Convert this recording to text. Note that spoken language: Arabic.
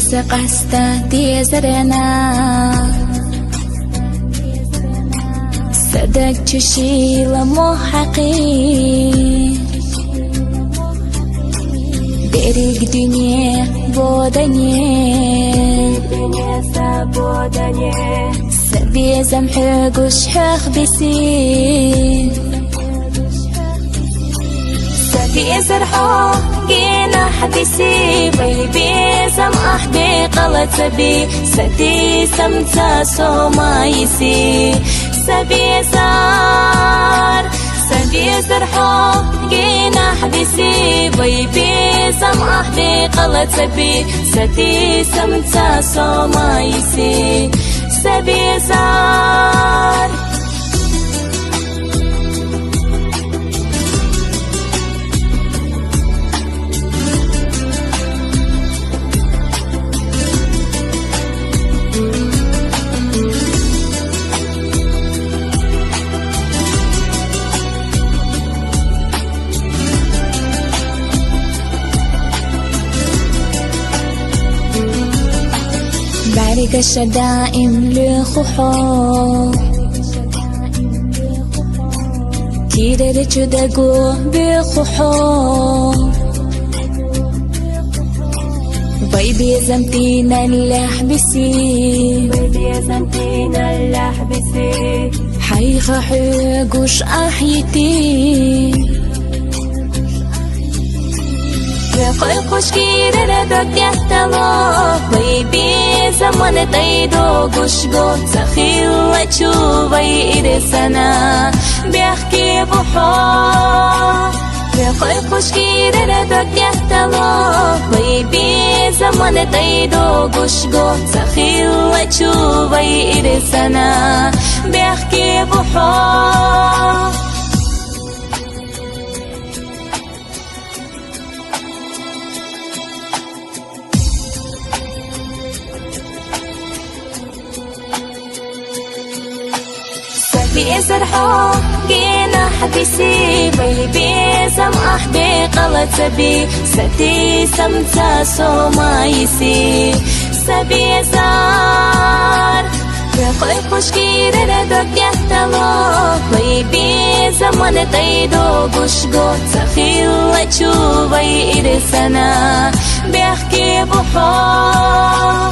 سقستا دي زرنا صدق تشيل محقي بريق دنيا بودنيا سبي زمحق وشحخ بسين سبي زرحو جينا حديسي بيبي سمح بقلت سبي سدي سمتا سومايسي سبي زرحو جينا حديسي بيبي سمح بقلت سبي سدي سمتا سومايسي سبي زار بارك الشدائم لخوحو كيرا لتشدقو بخوحو بيبي زمتينا اللحبسي حيخا حيقوش أحيتي قوش كيرا لدك يحتلو بيبي زمان تايدو قشقو تخيل تشوفي إرسنا بيحكي بحو قوش كيرا لدك يحتلو بيبي زمان تايدو قشقو تخيل تشوفي إرسنا بيحكي بحو سبي زرحو جينا حديسي بيبي سمح بقلت سبي سدي سمتا سومايسي سبي زار قوش كيرا لدك يحتلو بيبي زمان تايدو قشقو تخيل تشوفي إرسنا بيحكي بحو